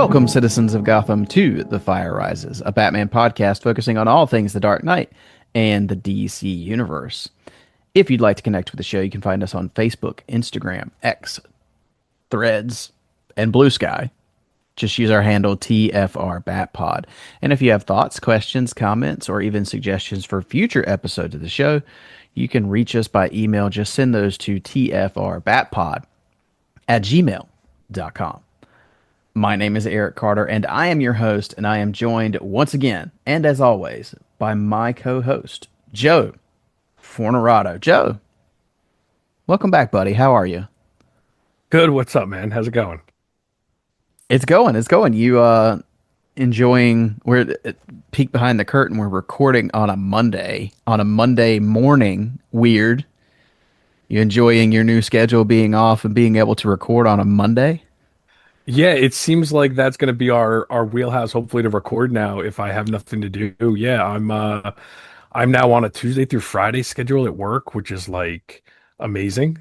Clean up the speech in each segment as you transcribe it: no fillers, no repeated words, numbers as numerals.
Welcome, citizens of Gotham, to The Fire Rises, a Batman podcast focusing on all things the Dark Knight and the DC Universe. If you'd like to connect with the show, you can find us on Facebook, Instagram, X, Threads, and Blue Sky. Just use our handle tfrbatpod. And if you have thoughts, questions, comments, or even suggestions for future episodes of the show, you can reach us by email. Just send those to tfrbatpod@gmail.com. My name is Eric Carter, and I am your host, and I am joined once again, and as always, by my co-host, Joe Fornerado. Joe, welcome back, buddy. How are you? Good. What's up, man? How's it going? It's going. You enjoying? We're peek behind the curtain. We're recording on a Monday morning. Weird. You enjoying your new schedule being off and being able to record on a Monday? Yeah, it seems like that's going to be our wheelhouse, hopefully, to record now if I have nothing to do. Yeah, I'm now on a Tuesday through Friday schedule at work, which is like amazing.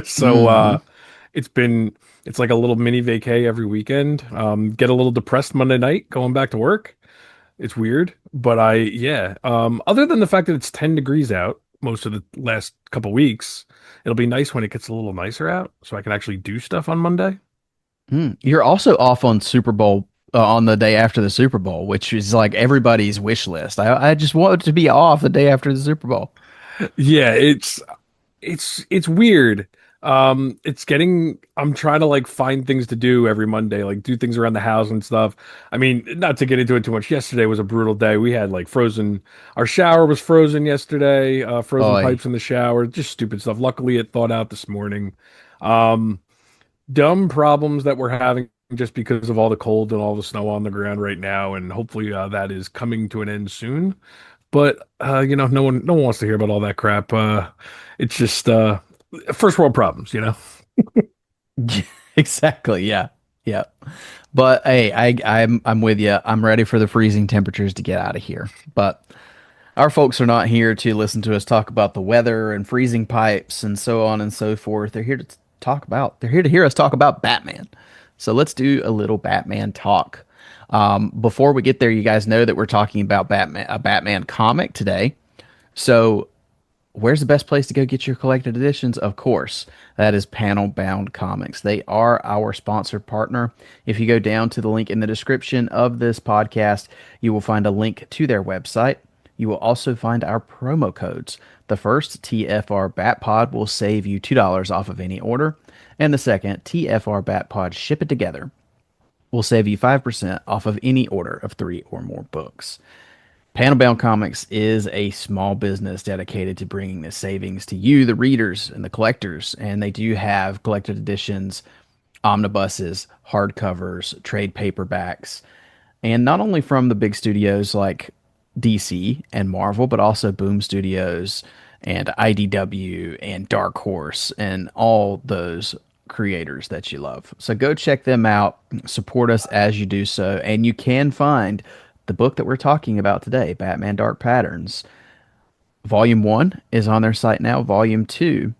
So Hmm. it's been it's like a little mini vacay every weekend. Get a little depressed Monday night going back to work. It's weird, but other than the fact that it's 10 degrees out most of the last couple weeks, it'll be nice when it gets a little nicer out so I can actually do stuff on Monday. You're also off on Super Bowl on the day after the Super Bowl, which is like everybody's wish list. I just wanted to be off the day after the Super Bowl. Yeah, it's weird. I'm trying to like find things to do every Monday, like do things around the house and stuff. I mean, not to get into it too much. Yesterday was a brutal day. We had like our shower was frozen yesterday, frozen Oi. pipes in the shower, just stupid stuff. Luckily it thawed out this morning. Um, Dumb problems that we're having just because of all the cold and all the snow on the ground right now, and hopefully that is coming to an end soon. But no one wants to hear about all that crap. It's just first world problems. Exactly. Yeah. Yeah. But hey, I'm with you. I'm ready for the freezing temperatures to get out of here. But our folks are not here to listen to us talk about the weather and freezing pipes and so on and so forth. They're here to hear us talk about Batman. So let's do a little Batman talk. Before we get there, you guys know that we're talking about a Batman comic today. So where's the best place to go get your collected editions? Of course, that is Panel Bound Comics. They are our sponsored partner. If you go down to the link in the description of this podcast, you will find a link to their website. You will also find our promo codes. The first, TFR Batpod, will save you $2 off of any order. And the second, TFR Batpod Ship It Together, will save you 5% off of any order of three or more books. Panelbound Comics is a small business dedicated to bringing the savings to you, the readers and the collectors. And they do have collected editions, omnibuses, hardcovers, trade paperbacks, and not only from the big studios like DC and Marvel, but also Boom Studios and IDW and Dark Horse and all those creators that you love. So go check them out, support us as you do so, and you can find the book that we're talking about today, Batman Dark Patterns. Volume 1 is on their site now. Volume 2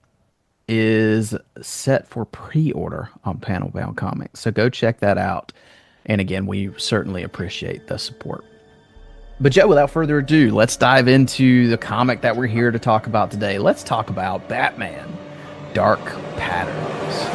is set for pre-order on Panelbound Comics. So go check that out. And again, we certainly appreciate the support. But Joe, without further ado, let's dive into the comic that we're here to talk about today. Let's talk about Batman Dark Patterns.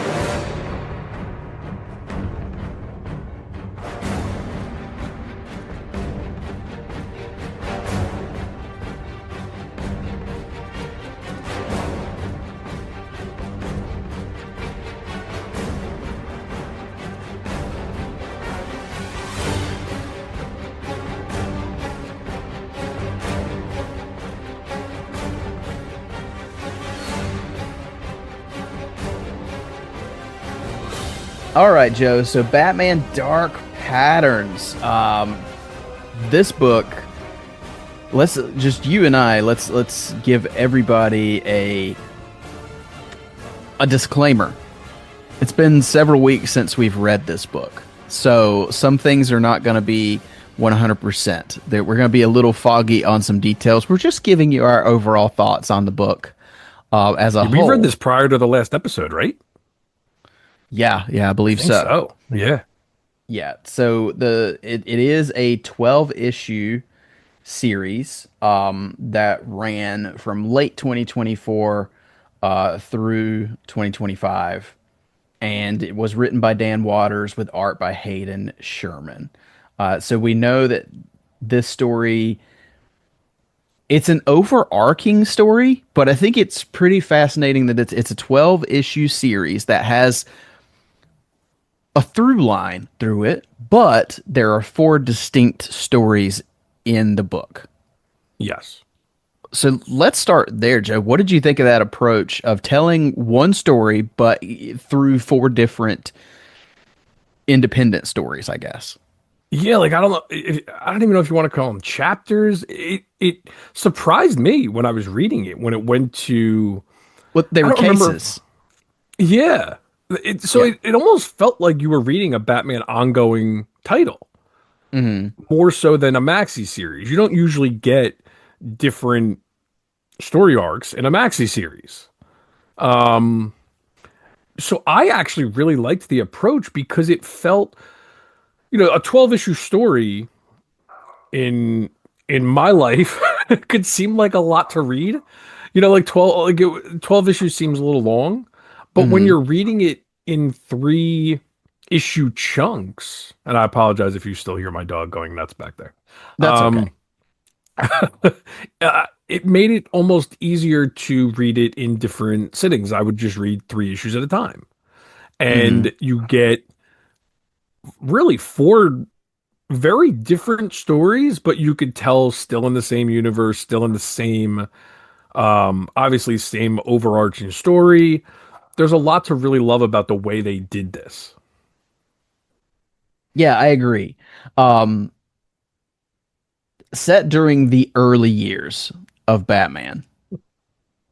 All right, Joe. So Batman Dark Patterns. This book, let's just you and I, let's give everybody a disclaimer. It's been several weeks since we've read this book. So some things are not going to be 100%. We're going to be a little foggy on some details. We're just giving you our overall thoughts on the book as a We read whole. this prior to the last episode, right? Yeah, I I believe think so. so. Yeah. Yeah. So it is a 12 issue series that ran from late 2024 through 2025, and it was written by Dan Waters with art by Hayden Sherman. So we know that this story, it's an overarching story, but I think it's pretty fascinating that it's a 12 issue series that has a through line through it, but there are four distinct stories in the book. Yes. So let's start there, Joe. What did you think of that approach of telling one story, but through four different independent stories, I guess? Yeah, like I don't know, I don't even know if you want to call them chapters. It surprised me when I was reading it when it went to Well, they I were don't remember. cases. Yeah, Yeah. it almost felt like you were reading a Batman ongoing title Hmm. more so than a maxi series. You don't usually get different story arcs in a maxi series. Um, so I actually really liked the approach because it felt, a 12 issue story in my life could seem like a lot to read. Like 12 issues seems a little long, but when Hmm. you're reading it in 3 issue chunks, and I apologize if you still hear my dog going nuts back there. That's okay. Um, it made it almost easier to read it in different sittings. I would just read 3 issues at a time, Hmm. and you get really four very different stories, but you could tell still in the same universe, still in the same, obviously same overarching story. There's a lot to really love about the way they did this. Yeah, I agree. Um, Set during the early years of Batman.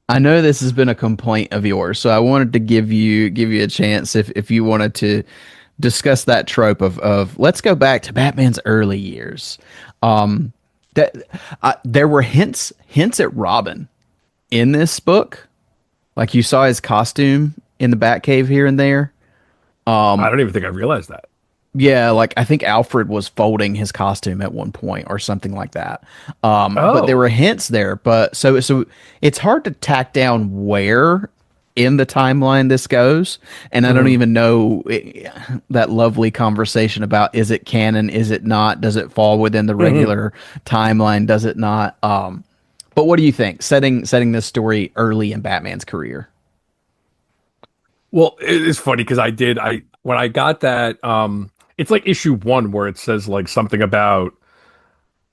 I know this has been a complaint of yours, so I wanted to give you a chance if you wanted to discuss that trope of let's go back to Batman's early years. Um, that there were hints at Robin in this book. Like you saw his costume in the Batcave here and there. I don't even think I realized that. Yeah, like I think Alfred was folding his costume at one point or something like that. But there were Oh. hints there. But so it's hard to tack down where in the timeline this goes, and I don't Mhm. even know that lovely conversation about is it canon, is it not, does it fall within the Mhm. regular timeline, does it not? But what do you think? Setting this story early in Batman's career. Well, it's funny because I when I got that, it's like issue 1 where it says like something about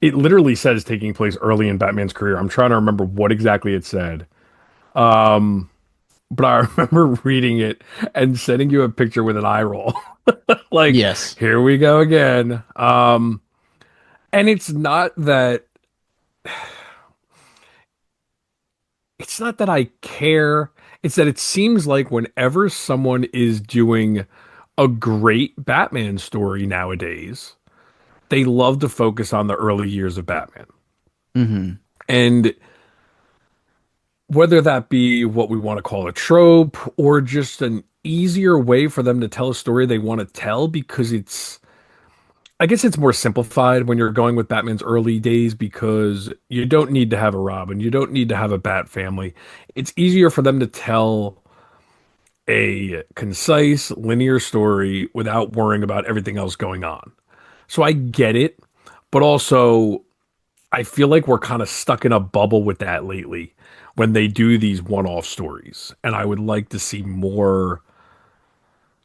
it literally says taking place early in Batman's career. I'm trying to remember what exactly it said. Um, but I remember reading it and sending you a picture with an eye roll. Like, Yes. here we go again. And it's not that I care. It's that it seems like whenever someone is doing a great Batman story nowadays, they love to focus on the early years of Batman. Hmm. And whether that be what we want to call a trope or just an easier way for them to tell a story they want to tell because I guess it's more simplified when you're going with Batman's early days because you don't need to have a Robin, you don't need to have a Bat family. It's easier for them to tell a concise, linear story without worrying about everything else going on. So I get it, but also I feel like we're kind of stuck in a bubble with that lately when they do these one-off stories. And I would like to see more,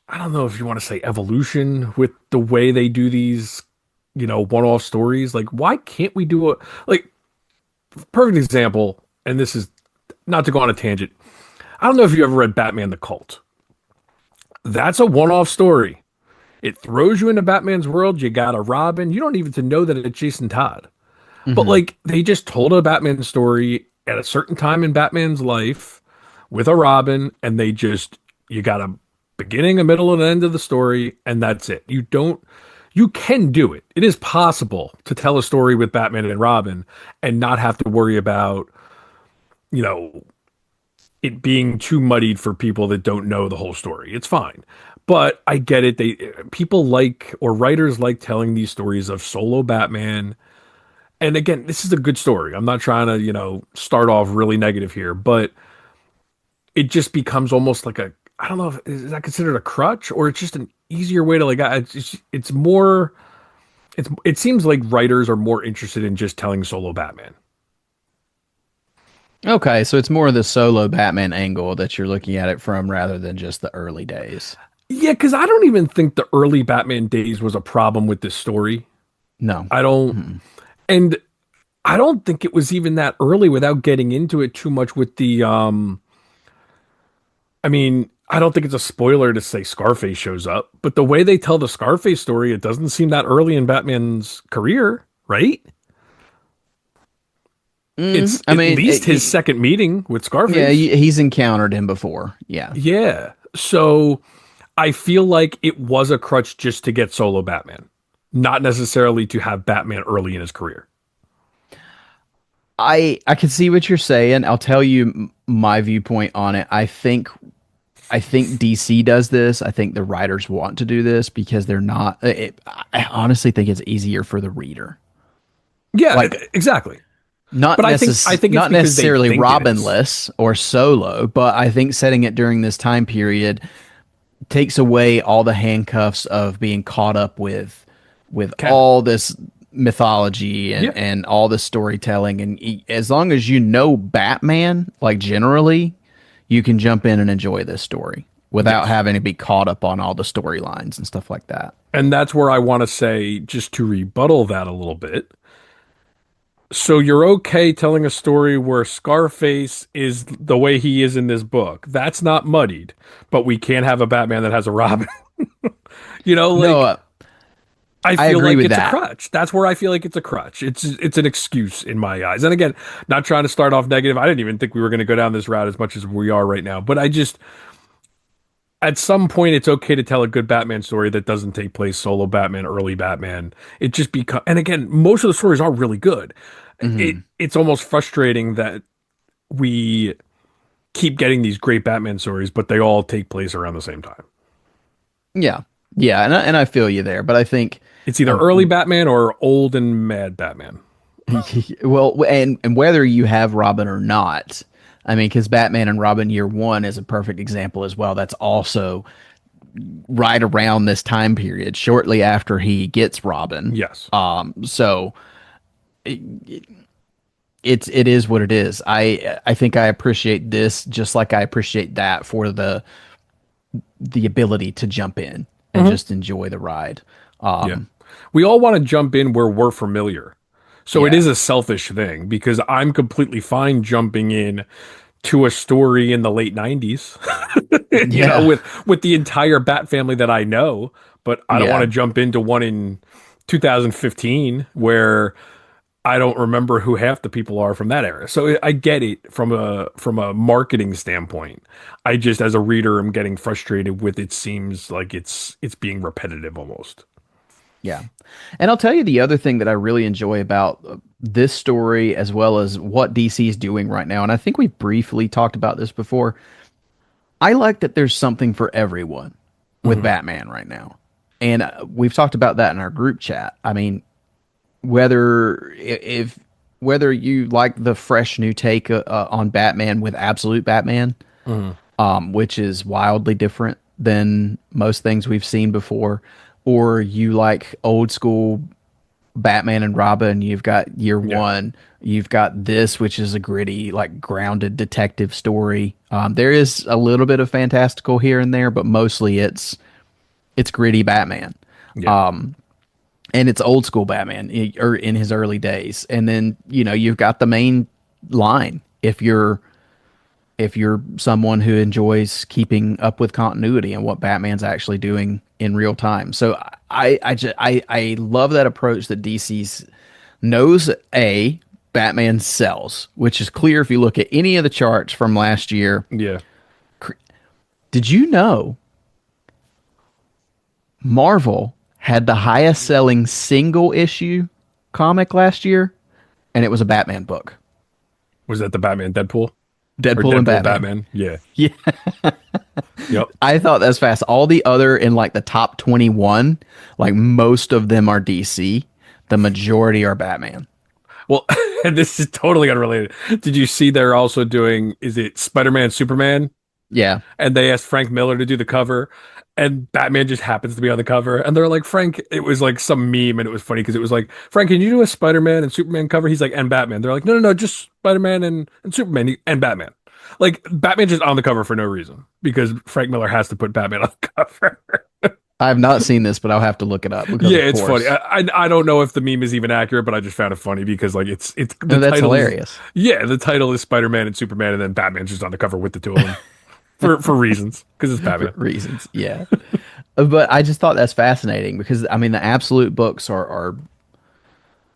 I don't know if you want to say evolution with the way they do these, one-off stories. Like, why can't we do like, perfect example, and this is not to go on a tangent. I don't know if you ever read Batman the Cult. That's a one-off story. It throws you into Batman's world. You got a Robin. You don't even to know that it's Jason Todd. But Hmm. like they just told a Batman story at a certain time in Batman's life with a Robin, and you got a beginning, a middle, and an end of the story, and that's it. You can do it. It is possible to tell a story with Batman and Robin and not have to worry about, you know, it being too muddied for people that don't know the whole story. It's fine. But I get it. People like, or writers like, telling these stories of solo Batman. And again, this is a good story. I'm not trying to, start off really negative here, but it just becomes almost like a, I don't know if is that considered a crutch, or it's just an easier way to like it's more it seems like writers are more interested in just telling solo Batman. Okay, so it's more of the solo Batman angle that you're looking at it from rather than just the early days. Yeah, because I don't even think the early Batman days was a problem with this story. No. I don't, Mm-mm. and I don't think it was even that early without getting into it too much with the. I mean, I don't think it's a spoiler to say Scarface shows up, but the way they tell the Scarface story, it doesn't seem that early in Batman's career, right? It's I at mean, least his second meeting with yeah, Scarface. he's encountered him before. Yeah. Yeah. So I feel like it was a crutch just to get solo Batman, not necessarily to have Batman early in his career. I can see what you're saying. I'll tell you my viewpoint on it. I think DC does this. I think the writers want to do this because they're not. I honestly think it's easier for the reader. Yeah, Like exactly. not But I think it's not because they necessarily think it is. Robinless or solo, but I think setting it during this time period takes away all the handcuffs of being caught up with Canon. all this mythology and Yeah. and all the storytelling and as long as you know Batman like generally you can jump in and enjoy this story without Yes. having to be caught up on all the storylines and stuff like that. And that's where I want to say, just to rebuttal that a little bit. So you're okay telling a story where Scarface is the way he is in this book. That's not muddied, but we can't have a Batman that has a Robin. No, Like I I feel agree like with it's a that. crutch. That's where I feel like it's a crutch. It's an excuse in my eyes. And again, not trying to start off negative. I didn't even think we were going to go down this route as much as we are right now. But I just at some point it's okay to tell a good Batman story that doesn't take place solo Batman, early Batman. It just becomes, and again, most of the stories are really good. Hmm. It's almost frustrating that we keep getting these great Batman stories, but they all take place around the same time. Yeah, yeah, and I feel you there, but I think It's either uh, early Batman or old and mad Batman. well, and whether you have Robin or not, I mean, because Batman and Robin Year One is a perfect example as well. That's also right around this time period, shortly after he gets Robin. Yes. So it is what it is. I think I appreciate this just like I appreciate that for the ability to jump in and Mhm. just enjoy the ride. Yeah. Um, We all want to jump in where we're familiar. So it yeah, is a selfish thing because I'm completely fine jumping in to a story in the late 90s, yeah, with the entire Bat family that I know, but I don't want yeah. to jump into one in 2015 where I don't remember who half the people are from that era. So I get it from a marketing standpoint. I just as a reader am getting frustrated with it seems like it's being repetitive almost. Yeah. And I'll tell you the other thing that I really enjoy about this story, as well as what DC is doing right now. And I think we briefly talked about this before. I like that there's something for everyone with Hmm. Batman right now. And we've talked about that in our group chat. I mean, whether if whether you like the fresh new take on Batman with Absolute Batman, Hmm. which is wildly different than most things we've seen before, or you like old school Batman and Robin, you've got Year Yeah. One, you've got this, which is a gritty, like grounded detective story. There is a little bit of fantastical here and there, but mostly it's gritty Batman, Yeah. and it's old school Batman or in his early days. And then you've got the main line if you're someone who enjoys keeping up with continuity and what Batman's actually doing in real time. So I love that approach that DC's knows Batman sells, which is clear if you look at any of the charts from last year. Yeah. Did you know Marvel had the highest selling single issue comic last year and it was a Batman book? Was that the Batman Deadpool? Or Deadpool and Deadpool Batman. Batman. Yeah. Yeah. Yep. I thought that's fast. All the other in like the top 21, like most of them are DC. The majority are Batman. Well, and this is totally unrelated. Did you see they're also doing, is it Spider-Man, Superman? Yeah. And they asked Frank Miller to do the cover, and Batman just happens to be on the cover. And they're like, Frank, it was like some meme, and it was funny because it was like, Frank, can you do a Spider-Man and Superman cover? He's like, and Batman. They're like, no, no, no, just Spider-Man and Superman and Batman. Like Batman just on the cover for no reason because Frank Miller has to put Batman on the cover. I have not seen this, but I'll have to look it up because Yeah, of it's funny. course. I don't know if the meme is even accurate, but I just found it funny because like it's the No, that's title is hilarious. yeah, the title is Spider-Man and Superman, and then Batman's just on the cover with the two of them for reasons because it's For Batman. reasons. Yeah. But I just thought that's fascinating because I mean the absolute books are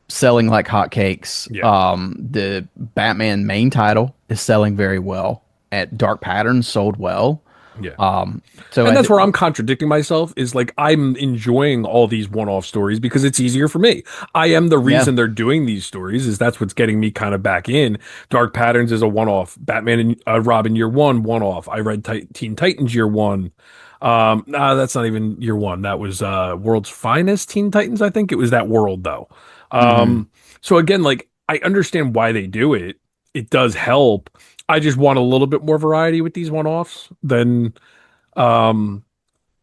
selling like hotcakes. Yeah. The Batman main title is selling very well. At Dark Patterns sold well. Yeah. So And I that's where I'm contradicting myself is like I'm enjoying all these one-off stories because it's easier for me. I am the yeah. reason they're doing these stories is that's what's getting me kind of back in. Dark Patterns is a one-off. Batman and Robin year one-off. I read Teen Titans year one. Nah, that's not even year one. That was World's Finest Teen Titans, I think. It was that world though. Hmm. So again, like I understand why they do it. It does help. I just want a little bit more variety with these one-offs than um,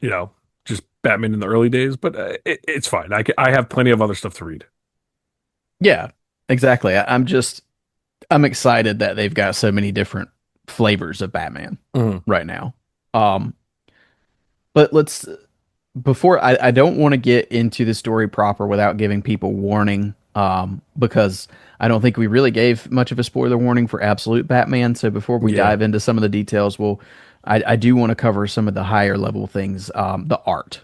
you know, just Batman in the early days, but it's fine. I have plenty of other stuff to read. Yeah, exactly. I'm excited that they've got so many different flavors of Batman Mhm. right now. Um, but let's before I don't want to get into the story proper without giving people warning, because I don't think we really gave much of a spoiler warning for Absolute Batman. So before we Yeah. dive into some of the details, I do want to cover some of the higher level things. The art.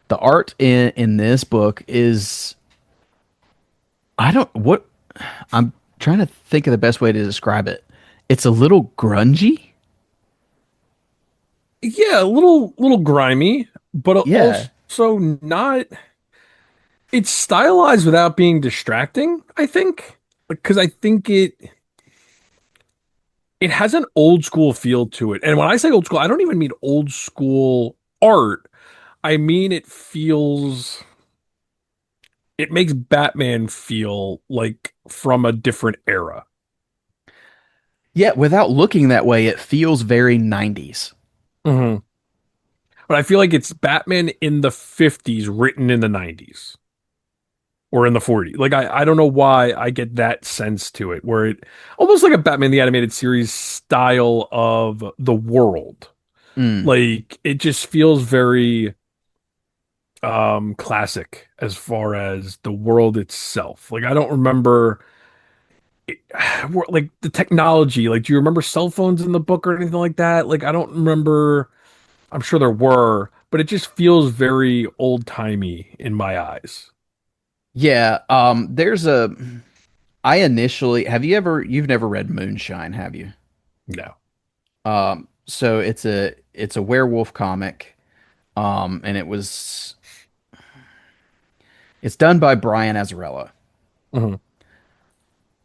The art in this book is I don't what I'm trying to think of the best way to describe it. It's a little grungy. Yeah, a little grimy, but Yeah. also not it's stylized without being distracting, I think. Because I think it has an old school feel to it. And when I say old school, I don't even mean old school art. I mean it makes Batman feel like from a different era. Yeah, without looking that way, it feels very 90s. Mhm. But I feel like it's Batman in the 50s written in the 90s or in the 40s. Like I don't know why I get that sense to it where it almost like a Batman the animated series style of the world. Mm. Like it just feels very classic as far as the world itself. Like I don't remember it, like the technology. Like do you remember cell phones in the book or anything like that? Like I don't remember. I'm sure there were, but it just feels very old-timey in my eyes. Yeah, there's a I initially have you've never read Moonshine, have you? No. So it's a werewolf comic. And it's done by Brian Azzarello. Mhm.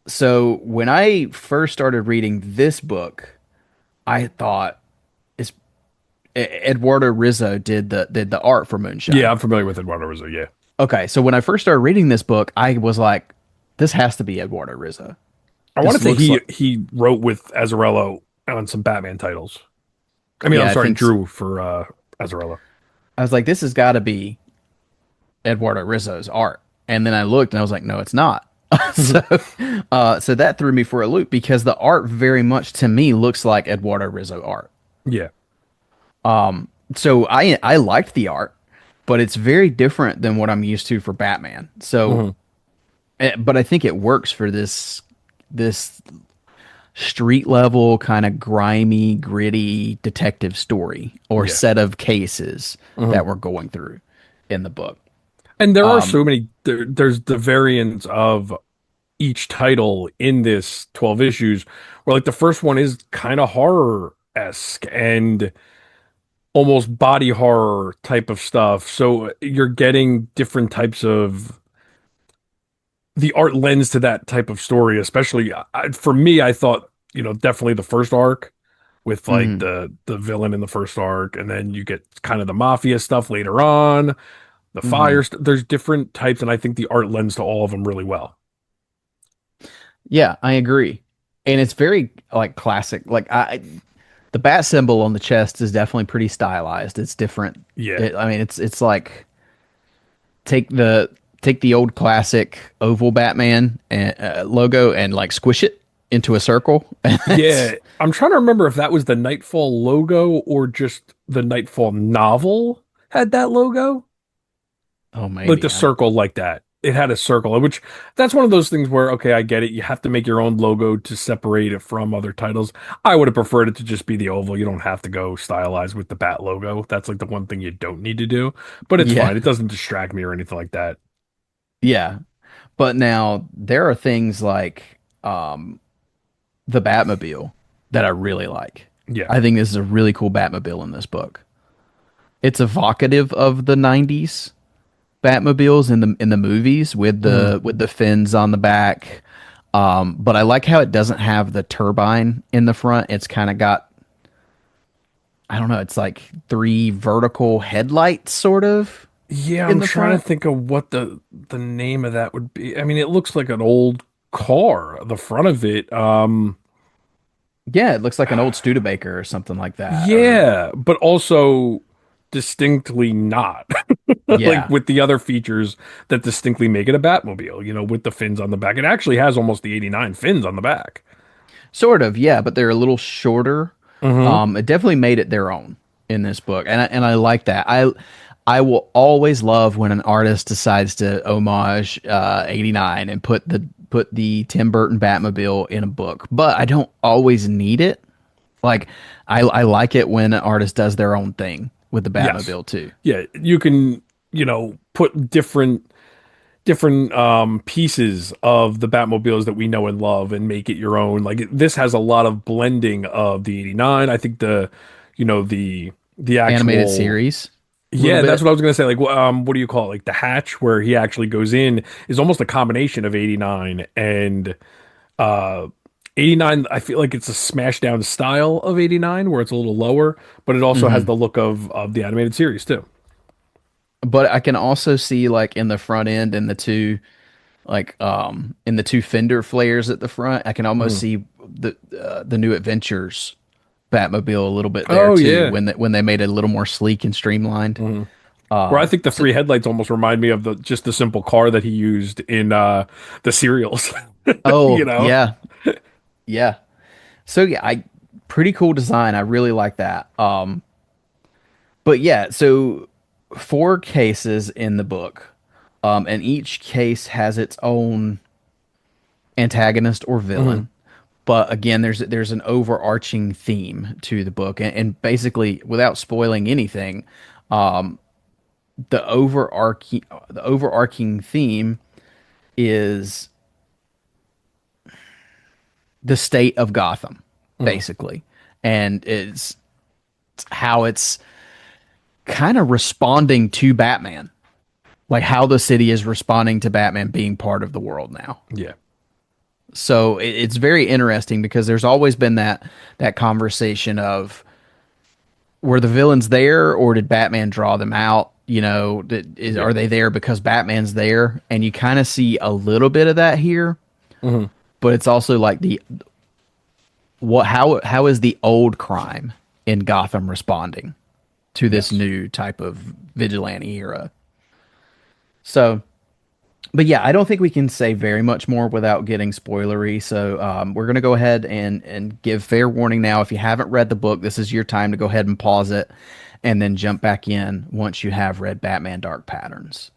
So when I first started reading this book, I thought it's Eduardo Rizzo did the art for Yeah, Moonshine. I'm familiar with Eduardo Rizzo. Yeah. Okay, so when I first started reading this book, I was like, this has to be Eduardo Rizzo. I want This to say looks like he wrote with Azzarello on some Batman titles. I mean, I'm yeah, I sorry, think so. Drew for Azzarello. I was like, this has got to be Eduardo Rizzo's art. And then I looked and I was like, no, it's not. so so that threw me for a loop because the art very much to me looks like Eduardo Rizzo art. Yeah. So I liked the art, but it's very different than what I'm used to for Batman. So Mhm. but I think it works for this street level kind of grimy, gritty detective story or Yeah. set of cases Mhm. that we're going through in the book. And there are so many there's the variants of each title in this 12 issues where like the first one is kind of horror-esque and almost body horror type of stuff. So you're getting different types of the art lends to that type of story, especially for me, I thought definitely the first arc with like Hmm. the villain in the first arc, and then you get kind of the mafia stuff later on, the Hmm. there's different types, and I think the art lends to all of them really well. Yeah, I agree. And it's very like classic. The bat symbol on the chest is definitely pretty stylized. It's different. Yeah. I mean, it's like take the take the old classic oval Batman logo and like squish it into a circle. Yeah, I'm trying to remember if that was the Nightfall logo or just the Nightfall novel had that logo. Oh, Like the maybe. circle like that. It had a circle, which that's one of those things where, okay, I get it. You have to make your own logo to separate it from other titles. I would have preferred it to just be the oval. You don't have to go stylized with the bat logo. That's like the one thing you don't need to do, but it's Yeah, fine. It doesn't distract me or anything like that. yeah. But now there are things like the Batmobile that I really like. Yeah. I think this is a really cool Batmobile in this book. It's evocative of the '90s Batmobiles in the movies with Mhm. the fins on the back. But I like how it doesn't have the turbine in the front. It's kind of got, I don't know, it's like three vertical headlights sort of Yeah, in I'm the trying to front. think of what the name of that would be. I mean, it looks like an old car, the front of it. Yeah, it looks like an old Studebaker or something like that. Or Yeah, but also distinctly not. Like yeah, with the other features that distinctly make it a Batmobile, with the fins on the back. It actually has almost the 89 fins on the back. sort of, yeah, but they're a little shorter. Hmm. It definitely made it their own in this book, and I like that. I will always love when an artist decides to homage '89 and put the Tim Burton Batmobile in a book, but I don't always need it. Like I like it when an artist does their own thing with the Yes. Batmobile too. Yeah, you can, put different pieces of the Batmobiles that we know and love and make it your own. Like this has a lot of blending of the 89. I think the Animated actual. series, a little Yeah, that's bit. what I was gonna say. Like, what do you call it? Like the hatch where he actually goes in is almost a combination of 89 and uh 89. I feel like it's a smash down style of 89 where it's a little lower, but it also has Hmm. the look of the animated series too. But I can also see like in the front end and the two in the two fender flares at the front, I can almost Mhm. see the new Adventures Batmobile a little bit there Oh too yeah. when they made it a little more sleek and streamlined. Hmm. Where I think the So, three headlights almost remind me of the simple car that he used in the serials. You oh know? yeah, yeah. So yeah, I pretty cool design. I really like that. But yeah, so four cases in the book, and each case has its own antagonist or Hmm. villain. But again, there's an overarching theme to the book, and basically, without spoiling anything, the overarching theme is the state of Gotham, Hmm. basically, and it's how it's kind of responding to Batman, like how the city is responding to Batman being part of the world now. Yeah. So it's very interesting because there's always been that conversation of were the villains there or did Batman draw them out? Yeah. Are they there because Batman's there? And you kind of see a little bit of that here, Hmm. but it's also like the what how is the old crime in Gotham responding to this Yes. new type of vigilante era? So, but yeah, I don't think we can say very much more without getting spoilery. So we're gonna go ahead and give fair warning now. If you haven't read the book, this is your time to go ahead and pause it, and then jump back in once you have read Batman Dark Patterns.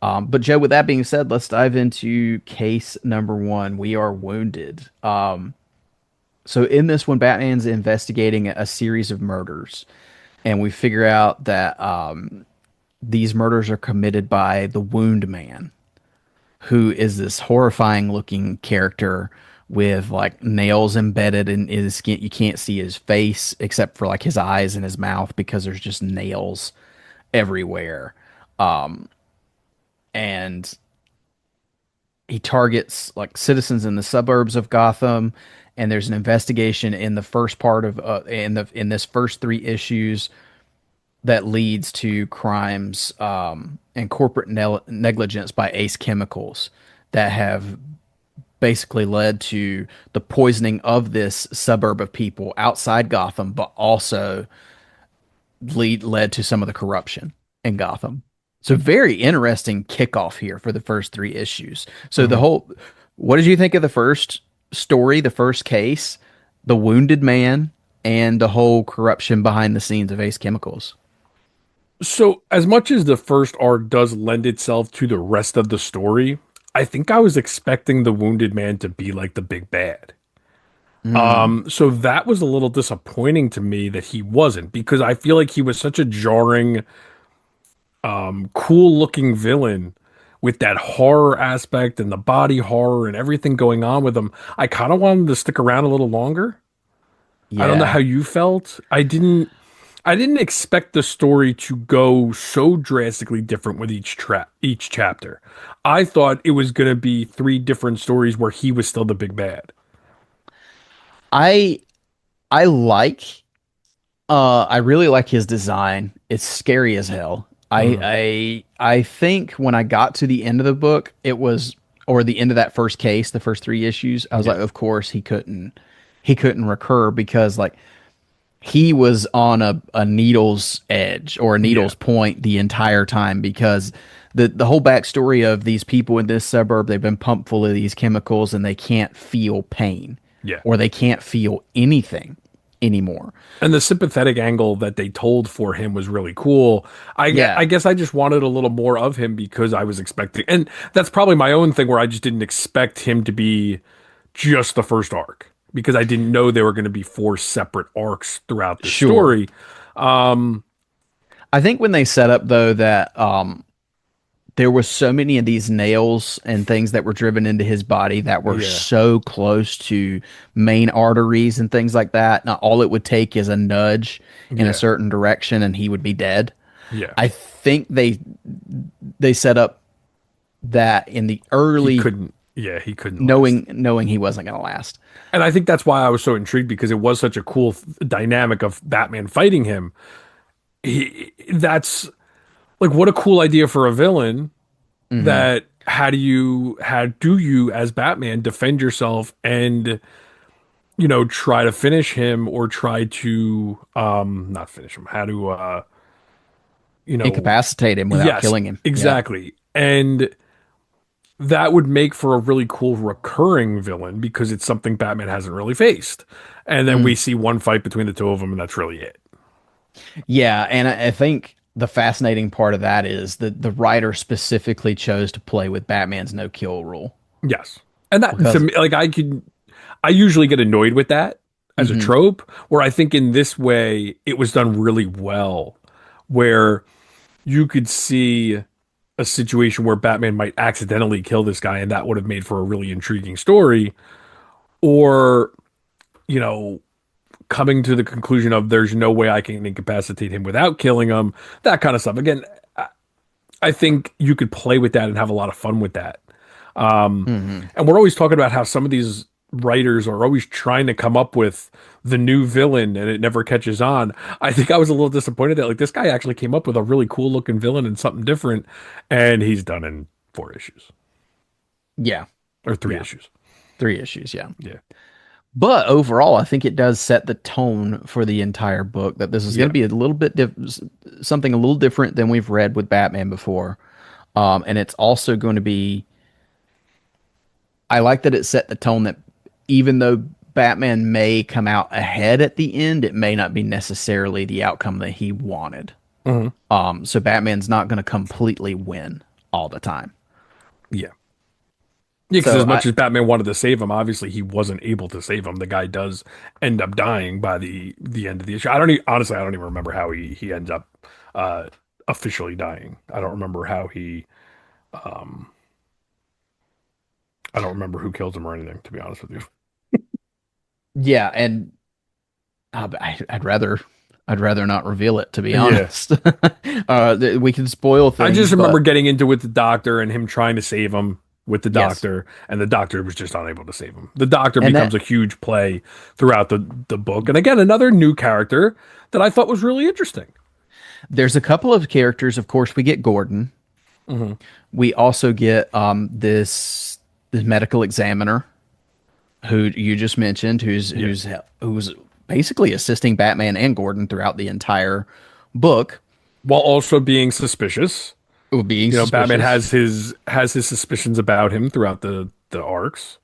But Joe, with that being said, let's dive into case number one. We are wounded. So in this one, Batman's investigating a series of murders, and we figure out that these murders are committed by the Wound Man, who is this horrifying looking character with like nails embedded in his skin. You can't see his face except for like his eyes and his mouth because there's just nails everywhere. And he targets like citizens in the suburbs of Gotham, and there's an investigation in the first part of in this first three issues that leads to crimes and corporate negligence by Ace Chemicals that have basically led to the poisoning of this suburb of people outside Gotham, but also led to some of the corruption in Gotham. So very interesting kickoff here for the first three issues. So the Mhm. whole, what did you think of the first story, the first case, the wounded man, and the whole corruption behind the scenes of Ace Chemicals? So, as much as the first arc does lend itself to the rest of the story, I think I was expecting the Wounded Man to be like the big bad. Mm, So that was a little disappointing to me that he wasn't, because I feel like he was such a jarring, cool looking villain with that horror aspect and the body horror and everything going on with him. I kind of wanted him to stick around a little longer. I don't know how yeah. you felt. I didn't expect the story to go so drastically different with each chapter. I thought it was going to be three different stories where he was still the big bad. I I like I really like his design. It's scary as hell. Mhm. I think when I got to the end of the book, it was or the end of that first case, the first three issues, I was Yeah. like, of course he couldn't recur because like he was on a needle's edge or a Yeah. needle's point the entire time because the whole backstory of these people in this suburb, they've been pumped full of these chemicals and they can't feel pain Yeah. or they can't feel anything anymore. And the sympathetic angle that they told for him was really cool. I Yeah, guess I just wanted a little more of him because I was expecting, and that's probably my own thing where I just didn't expect him to be just the first arc because I didn't know there were going to be four separate arcs throughout this sure. story. Um, I think when they set up though that there was so many of these nails and things that were driven into his body that were yeah, so close to main arteries and things like that. Now all it would take is a nudge in a yeah, certain direction and he would be dead. yeah. I think they set up that in the He early couldn't, yeah, he couldn't last. knowing he wasn't going to last. And I think that's why I was so intrigued because it was such a cool dynamic of Batman fighting him. That's like what a cool idea for a villain Hmm. that how do you as Batman defend yourself and try to finish him or try to not finish him how to you know Incapacitate him without yes, killing him. Yeah. exactly. And that would make for a really cool recurring villain because it's something Batman hasn't really faced. And then we Mm. see one fight between the two of them and that's really it. Yeah, and I think the fascinating part of that is that the writer specifically chose to play with Batman's no kill rule Yes. And that to because me, like I usually get annoyed with that as a mhm, trope, where I think in this way it was done really well, where you could see a situation where Batman might accidentally kill this guy, and that would have made for a really intriguing story, or, you know, coming to the conclusion of there's no way I can incapacitate him without killing him, that kind of stuff. Again, I think you could play with that and have a lot of fun with that. mhm. And we're always talking about how some of these writers are always trying to come up with the new villain and it never catches on. I think I was a little disappointed that like this guy actually came up with a really cool looking villain and something different, and he's done in four issues Yeah, or three yeah, issues. three issues, yeah. Yeah. But overall, I think it does set the tone for the entire book that this is going Yeah. to be a little bit something a little different than we've read with Batman before. And it's also going to be I like that it set the tone that even though Batman may come out ahead at the end, it may not be necessarily the outcome that he wanted. Hmm. So Batman's not going to completely win all the time. Yeah. Yeah, because So as I much as Batman wanted to save him, obviously he wasn't able to save him. The guy does end up dying by the end of the issue. Honestly, I don't even remember how he ends up uh officially dying. I don't remember how he um I don't remember who kills him or anything, to be honest with you. yeah, and I'd rather not reveal it to be Yeah. honest. We can spoil I just things, remember but getting into it with the doctor and him trying to save him. with the Yes. doctor, and the doctor was just unable to save him. The doctor And becomes that a huge play throughout the book. And again, another new character that I thought was really interesting. there's a couple of characters. Of course, we get Gordon. Hmm. We also get this medical examiner who you just mentioned, Yeah. who's basically assisting Batman and Gordon throughout the entire book, While also being suspicious. being Batman suspicious. has his suspicions about him throughout the arcs.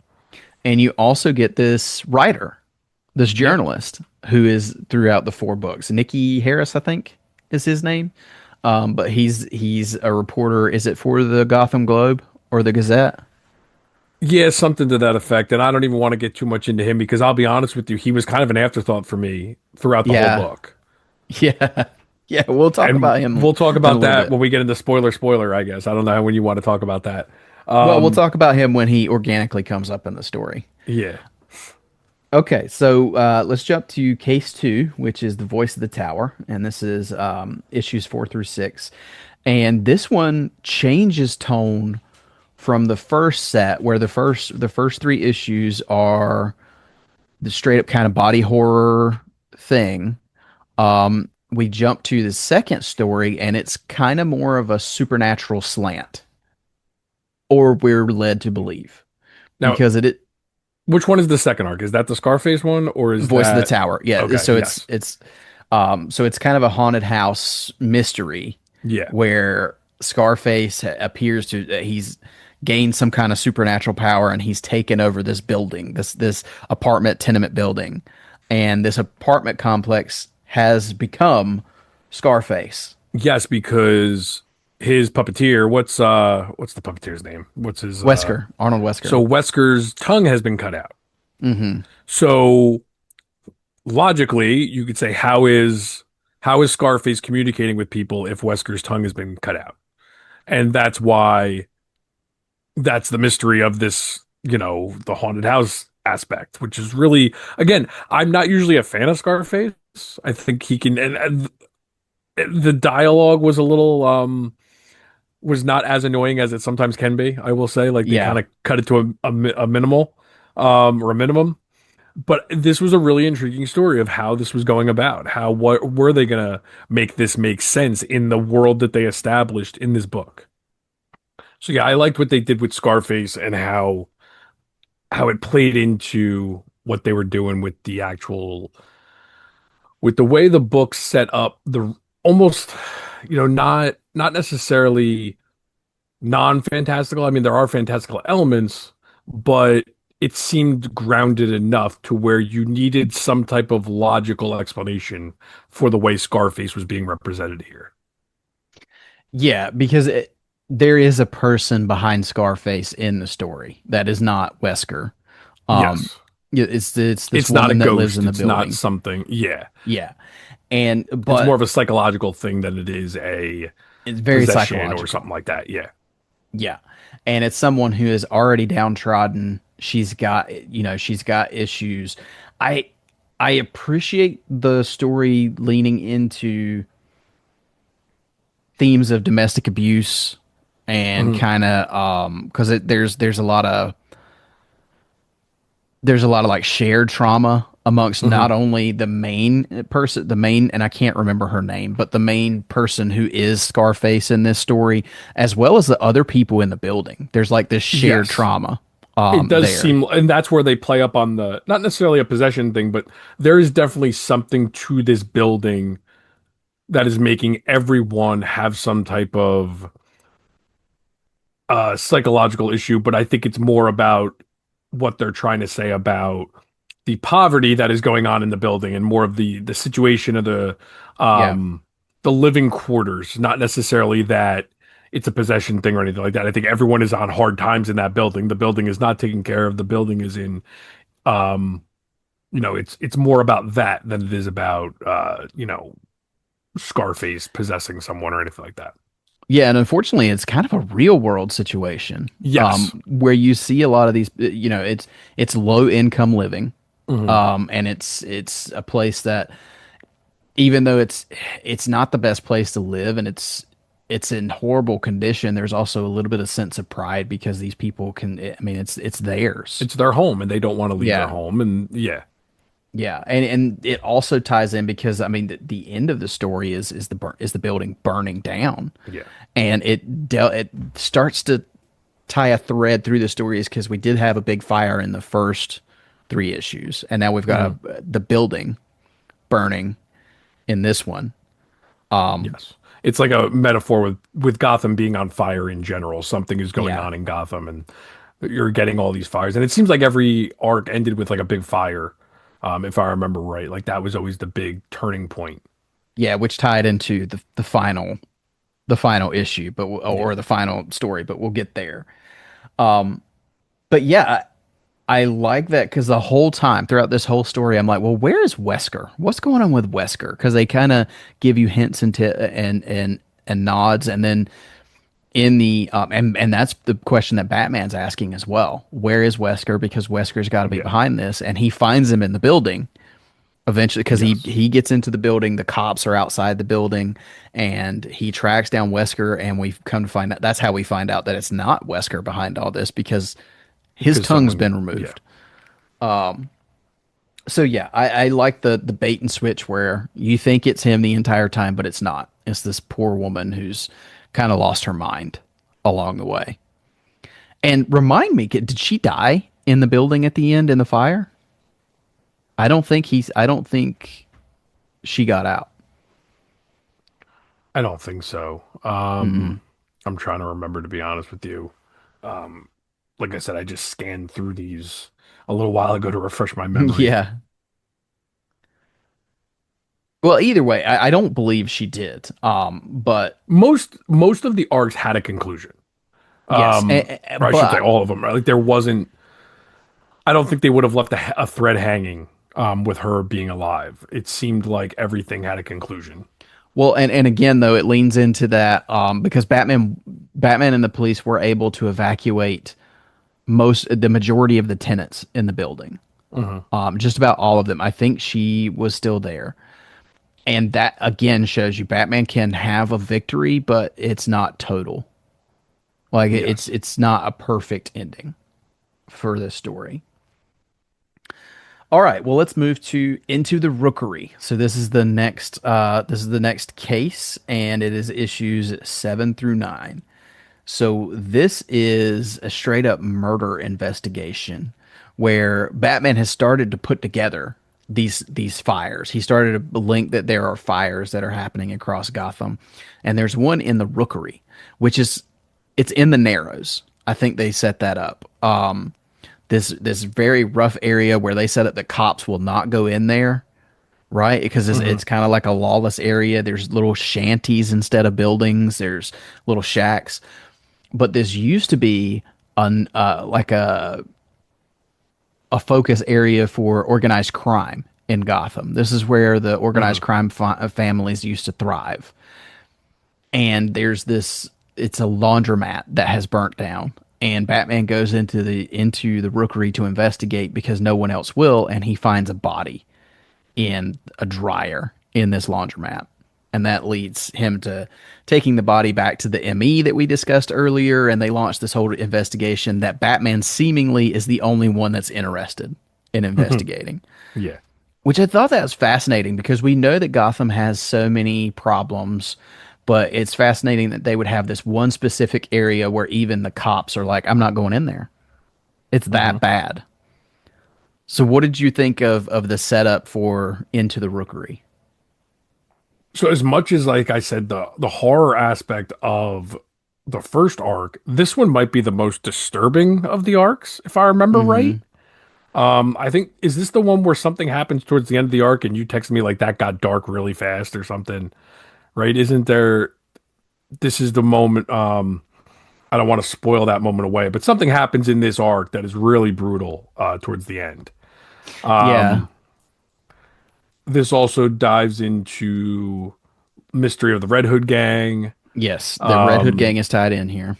And you also get this writer, this Yeah. journalist, who is throughout the four books. Nikki Harris, I think, is his name. But he's a reporter. Is it for the Gotham Globe or the Gazette? Yeah, something to that effect. And I don't even want to get too much into him because I'll be honest with you, he was kind of an afterthought for me throughout the whole Yeah, book. yeah, yeah. We'll talk And about him we'll talk in a about little that bit. when we get into spoiler, I guess. I don't know when you want to talk about that. Well, we'll Um, talk about him when he organically comes up in the story. yeah. Okay, so let's jump to case two, which is the voice of the tower, and this is issues 4 through 6, and this one changes tone from the first set, where the first three issues are the straight up kind of body horror thing. We jump to the second story, and it's kind of more of a supernatural slant, or we're led to believe, Now, because it which one is the second arc? Is that the Scarface one or is Voice of the that Tower. Yeah, okay, so yes. it's kind of a haunted house mystery Yeah. where Scarface appears to he's gained some kind of supernatural power, and he's taken over this building, this apartment tenement building, and this apartment complex has become Scarface. Yes, because his puppeteer, what's the puppeteer's name? What's his Wesker, Arnold Wesker. so Wesker's tongue has been cut out. Hmm. So logically, you could say how is Scarface communicating with people if Wesker's tongue has been cut out? And that's the mystery of this, the haunted house aspect, which is really, again, I'm not usually a fan of Scarface. I think he can, and the dialogue was a little, was not as annoying as it sometimes can be. I will say, like they kind Yeah, of cut it to a minimal, or a minimum. But this was a really intriguing story of how this was going about. What were they gonna make this make sense in the world that they established in this book? So yeah, I liked what they did with Scarface and how it played into what they were doing with with the way the book set up the almost, not necessarily non-fantastical. I mean, there are fantastical elements, but it seemed grounded enough to where you needed some type of logical explanation for the way Scarface was being represented here. yeah, because there is a person behind Scarface in the story that is not Wesker. Um, Yes. yeah, it's this It's not a woman that lives ghost. in the It's not building. something. Yeah. Yeah, and It's more but of a psychological thing than it is a it's very possession or psychological. something like that. Yeah. Yeah, and it's someone who is already downtrodden. She's got issues. I I appreciate the story leaning into themes of domestic abuse and Hmm. kind of because there's a lot of like shared trauma amongst Hmm. not only the main person, and I can't remember her name, but the main person who is Scarface in this story, as well as the other people in the building. There's like this shared Yes. trauma It does there. seem, and that's where they play up on the, not necessarily a possession thing, but there is definitely something to this building that is making everyone have some type of psychological issue. But I think it's more about what they're trying to say about the poverty that is going on in the building and more of the situation of Yeah. um the living quarters, not necessarily that it's a possession thing or anything like that. I think everyone is on hard times in that building. The building is not taken care of. The building is in um it's more about that than it is about Scarface possessing someone or anything like that. Yeah, and unfortunately, it's kind of a real world situation Yes. where you see a lot of these. It's low income living, Hmm. and it's a place that, even though it's not the best place to live, and it's in horrible condition, there's also a little bit of sense of pride because these people can, I mean, it's theirs. It's their home and they don't want to leave their Yeah. home. And yeah, Yeah, and it also ties in because I mean the end of the story is the building burning down, yeah, and it starts to tie a thread through the story is because we did have a big fire in the first three issues, and now we've got hmm the building burning in this one. yes. It's like a metaphor with Gotham being on fire in general. Something is going Yeah, on in Gotham, and you're getting all these fires. And it seems like every arc ended with like a big fire, if I remember right. Like that was always the big turning point. yeah, which tied into the final issue, but Yeah. or the final story, but we'll get there. But yeah, I like that because the whole time throughout this whole story, I'm like, well, where is Wesker? What's going on with Wesker? Because they kind of give you hints and nods, and then in the and that's the question that Batman's asking as well. Where is Wesker? Because Wesker's got to be Yeah. behind this, and he finds him in the building eventually because Yes. he gets into the building. The cops are outside the building, and he tracks down Wesker, and we come to find out that's how we find out that it's not Wesker behind all this because his Because tongue's someone, been yeah. removed. So yeah, I like the bait and switch where you think it's him the entire time, but it's not. It's this poor woman who's kind of lost her mind along the way. And remind me, did she die in the building at the end in the fire? I don't think she got out. I don't think so. Mm-mm. I'm trying to remember to be honest with you. Like I said, I just scanned through these a little while ago to refresh my memory. Yeah. Well, either way, I don't believe she did. But Most of the arcs had a conclusion. yes, Or I should say but all of them, right? Like there wasn't I don't think they would have left a thread hanging with her being alive. It seemed like everything had a conclusion. well, and again though, it leans into that because Batman and the police were able to evacuate the majority of the tenants in the building. Hmm Just about all of them. I think she was still there. And that again shows you Batman can have a victory, but it's not total. Like Yes. it's not a perfect ending for this story. All right, well let's move to Into the Rookery. So this is the next case, and it is issues 7 through 9. So this is a straight up murder investigation where Batman has started to put together these fires. He started to link that there are fires that are happening across Gotham, and there's one in the Rookery, which is it's in the Narrows. I think they set that up. This very rough area where they set up that cops will not go in there, right? Because hmm it's kind of like a lawless area. There's little shanties instead of buildings. There's little shacks, but this used to be like a focus area for organized crime in Gotham. This is where the hmm organized crime families used to thrive. And there's this it's a laundromat that has burnt down. And Batman goes into the rookery to investigate because no one else will, and he finds a body in a dryer in this laundromat. And that leads him to taking the body back to the ME that we discussed earlier. And they launch this whole investigation that Batman seemingly is the only one that's interested in investigating, Yeah. which I thought that was fascinating because we know that Gotham has so many problems, but it's fascinating that they would have this one specific area where even the cops are like, I'm not going in there. It's hmm that bad. So what did you think of the setup for Into the Rookery? So as much as like I said, the horror aspect of the first arc, this one might be the most disturbing of the arcs, if I remember right. Mm-hmm. I think is this the one where something happens towards the end of the arc and you text me like that got dark really fast or something, right? Isn't there this is the moment I don't want to spoil that moment away, but something happens in this arc that is really brutal towards the end. Yeah. This also dives into mystery of the Red Hood gang. Yes. The Red Hood gang is tied in here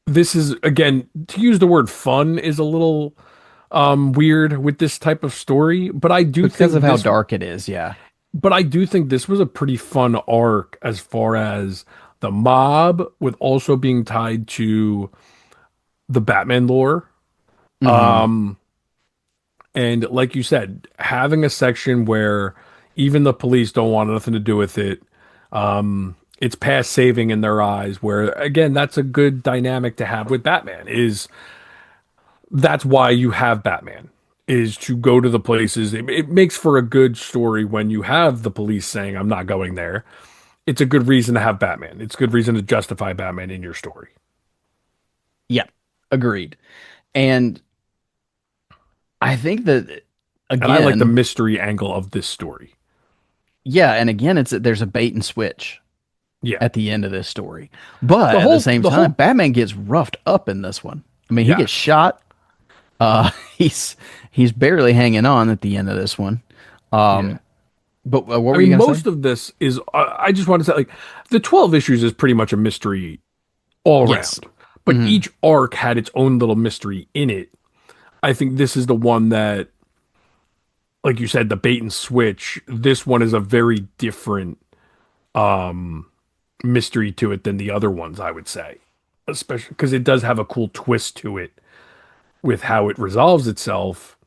This is again to use the word fun is a little weird with this type of story, because of how dark it is. Yeah. but I do think this was a pretty fun arc as far as the mob with also being tied to the Batman lore. Hmm. Um, and like you said, having a section where even the police don't want nothing to do with it. It's past saving in their eyes, where again, that's a good dynamic to have with Batman, is that's why you have Batman, is to go to the places. It makes for a good story when you have the police saying, I'm not going there. It's a good reason to have Batman. It's a good reason to justify Batman in your story. Yeah, agreed. And I think that And I like the again, mystery angle of this story. yeah, and again, there's a bait and switch Yeah. at the end of this story. But The at the whole, same the time, whole, Batman gets roughed up in this one. I mean, he gets yes. shot. He's barely hanging on at the end of this one. Yeah. But what I were you mean, gonna say? most of this is, I just want to say, like, the 12 issues is pretty much a mystery all Yes. around, but Hmm. each arc had its own little mystery in it. I think this is the one that, like you said, the bait and switch. This one is a very different mystery to it than the other ones, I would say, especially because it does have a cool twist to it with how it resolves itself.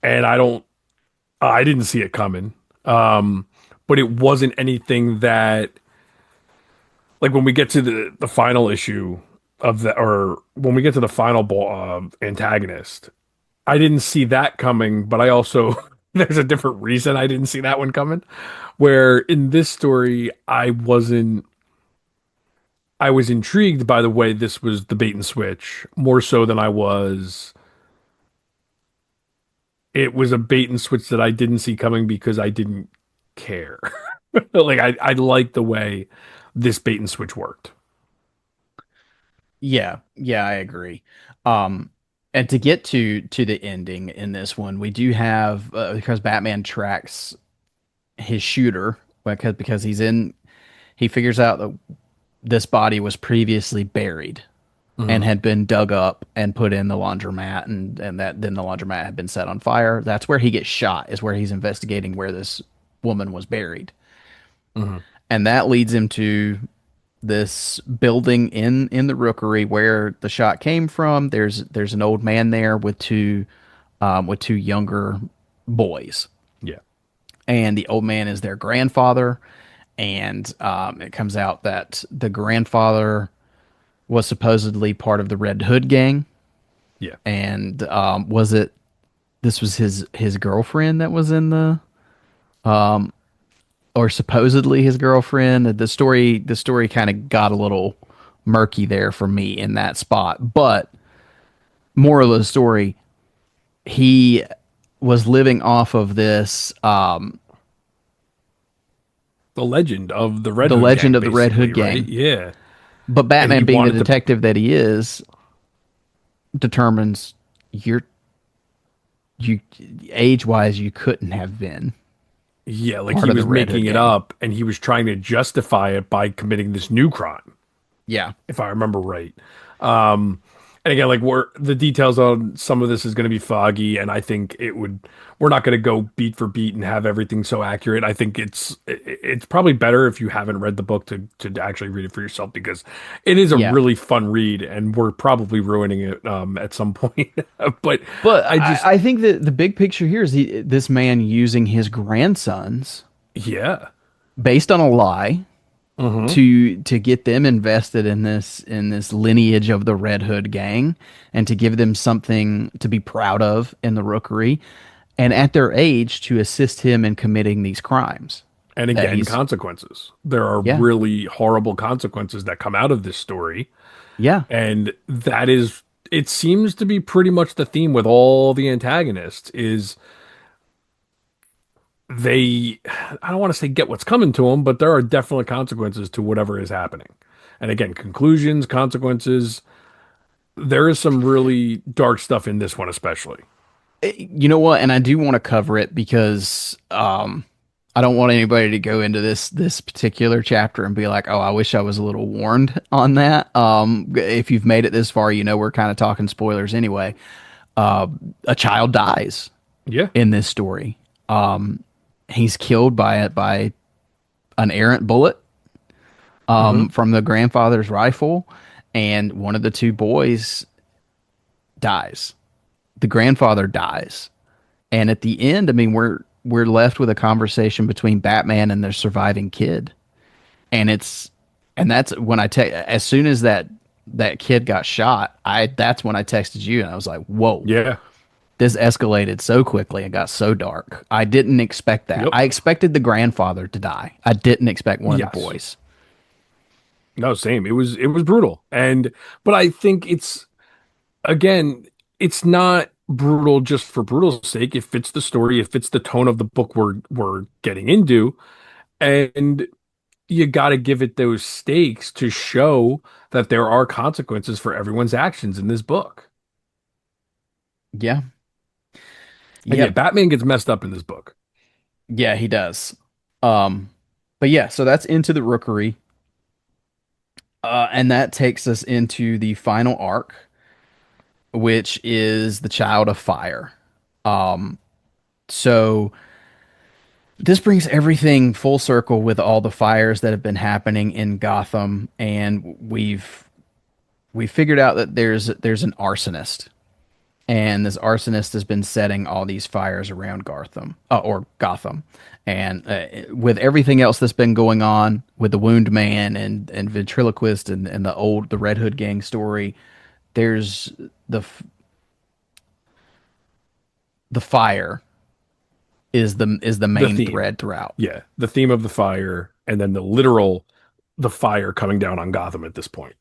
And I didn't see it coming. But it wasn't anything that, like, when we get to the final issue of the, or when we get to the final antagonist, I didn't see that coming, but I also there's a different reason I didn't see that one coming. Where in this story, I was intrigued by the way this was the bait and switch more so than I was. It was a bait and switch that I didn't see coming because I didn't care. Like I like the way this bait and switch worked. Yeah, yeah, I agree. Um, and to get to the ending in this one, we do have because Batman tracks his shooter because he figures out that this body was previously buried and Hmm. had been dug up and put in the laundromat, and that then the laundromat had been set on fire. That's where he gets shot, is where he's investigating where this woman was buried. Hmm. And that leads him to this building in the rookery where the shot came from. There's an old man there with two younger boys, Yeah. and the old man is their grandfather. And it comes out that the grandfather was supposedly part of the Red Hood gang, Yeah. and was it this was his girlfriend that was in the or supposedly his girlfriend. The story kind of got a little murky there for me in that spot. But moral of the story, he was living off of this The legend of the Red the Hood legend gang, of the Red basically, Hood right? gang. Yeah. But And he Batman, being the wanted to, detective that he is, determines you're you age wise you couldn't have been yeah, like part he of the was Red making Hood it gang. up and he was trying to justify it by committing this new crime, Yeah. if I remember right. Um, and again, like the details on some of this is going to be foggy, and I think we're not going to go beat for beat and have everything so accurate. I think it's probably better if you haven't read the book to actually read it for yourself because it is a Yeah. really fun read, and we're probably ruining it at some point. But But I just, I think that the big picture here is this man using his grandsons yeah. based on a lie Hmm. to get them invested in this lineage of the Red Hood gang and to give them something to be proud of in the rookery and at their age to assist him in committing these crimes And that again, he's consequences. There are yeah, really horrible consequences that come out of this story. yeah, And that is, it seems to be pretty much the theme with all the antagonists is they, I don't want to say get what's coming to them, but there are definitely consequences to whatever is happening. And again, conclusions, consequences. There is some really dark stuff in this one, especially. you know what, and I do want to cover it because I don't want anybody to go into this particular chapter and be like, "Oh, I wish I was a little warned on that." If you've made it this far, you know we're kind of talking spoilers anyway. A child dies Yeah. in this story. He's killed by an errant bullet, Hmm. from the grandfather's rifle, and one of the two boys dies. The grandfather dies, and at the end, I mean, we're left with a conversation between Batman and their surviving kid, and that's when as soon as that kid got shot, I that's when I texted you and I was like, whoa, Yeah. this escalated so quickly and got so dark. I didn't expect that. Yep. I expected the grandfather to die. I didn't expect one of the Yes. boys. No, same. It was brutal. But I think it's, again, it's not brutal just for brutal's sake. It fits the story, it fits the tone of the book we're getting into, and you got to give it those stakes to show that there are consequences for everyone's actions in this book. Yeah. And yeah, Yep. Batman gets messed up in this book. Yeah, he does. Um, but yeah, so that's into the rookery. And that takes us into the final arc, which is the Child of Fire. Um, so this brings everything full circle with all the fires that have been happening in Gotham, and we figured out that there's an arsonist, and this arsonist has been setting all these fires around Gotham, and with everything else that's been going on with the Wound Man and ventriloquist and the Red Hood gang story, there's the fire is the The main theme. thread throughout. Yeah, the theme of the fire, and then the fire coming down on Gotham at this point.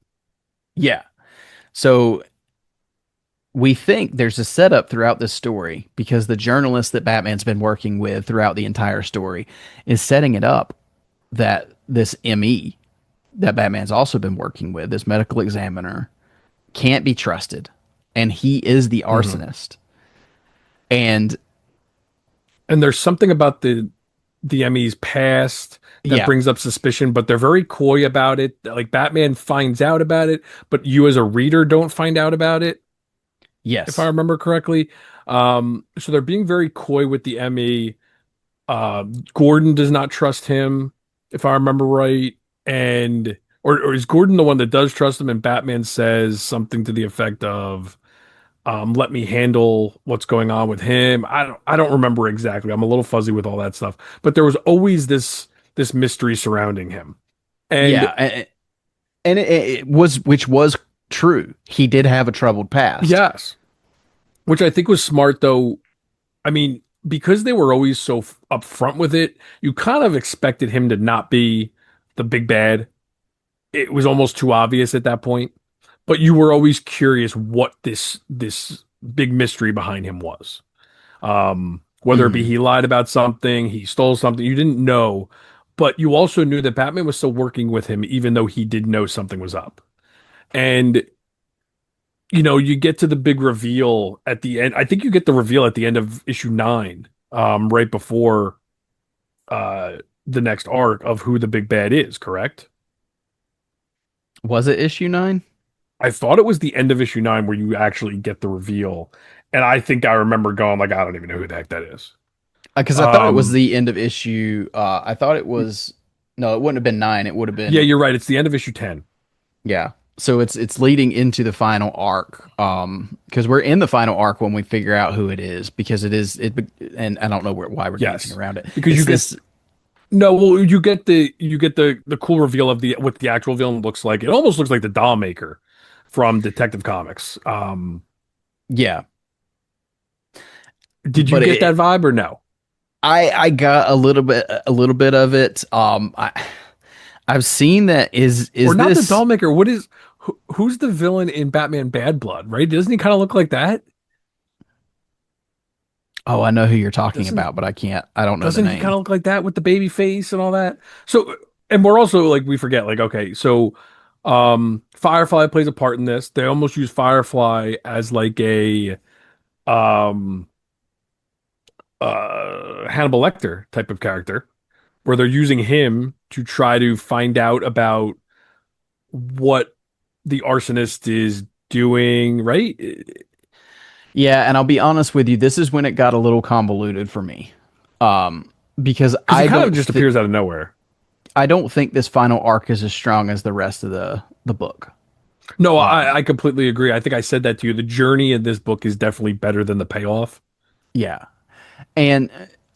Yeah. So we think there's a setup throughout this story because the journalist that Batman's been working with throughout the entire story is setting it up that this ME that Batman's also been working with, this medical examiner, can't be trusted. And he is the Hmm. arsonist. And And there's something about the ME's past that yeah, brings up suspicion, but they're very coy about it. Like Batman finds out about it, but you as a reader don't find out about it, if I yes, remember correctly. So they're being very coy with the ME. Uh, Gordon does not trust him, if I remember right. And or is Gordon the one that does trust him? And Batman says something to the effect of, let me handle what's going on with him. I don't remember exactly. I'm a little fuzzy with all that stuff. But there was always this mystery surrounding him. And yeah. And it was, which was true. He did have a troubled past. yes, which I think was smart though. I mean, because they were always so upfront with it, you kind of expected him to not be the big bad. It was almost too obvious at that point. But you were always curious what this big mystery behind him was. Whether it be Mhm. he lied about something, he stole something, you didn't know, but you also knew that Batman was still working with him, even though he did know something was up. And you get to the big reveal at the end. I think you get the reveal at the end of issue 9, right before uh the next arc of who the big bad is, correct? Was it issue 9? I thought it was the end of issue 9 where you actually get the reveal. And I think I remember going like, I don't even know who the heck that is. Because I thought it was Um, the end of issue. I thought it was no, it wouldn't have been 9. It would have yeah, been you're right. It's the end of issue 10. yeah. So it's leading into the final arc. Because we're in the final arc when we figure out who it is. Because it is it, and I don't know why we're dancing Yes. around it. Because you It's get this. no, well, you get the cool reveal of the what the actual villain looks like. It almost looks like the doll maker from Detective Comics. Yeah, Did you but get that vibe or no? I got a little bit of it. I've seen that Or is not the this. doll maker. Who's the villain in Batman Bad Blood, right? Doesn't he kind of look like that? Oh, I know who you're talking Doesn't about, but I don't know the doesn't he kind name. of look like that with the baby face and all that? So, and we're also like, we forget, like, okay, so Firefly plays a part in this. They almost use Firefly as like a um Hannibal Lecter type of character, where they're using him to try to find out about what the arsonist is doing, right? Yeah, and I'll be honest with you, this is when it got a little convoluted for me. Because Because he kind of just appears out of nowhere. I don't think this final arc is as strong as the rest of the book. No, Um, I completely agree. I think I said that to you. The journey in this book is definitely better than the payoff. yeah, and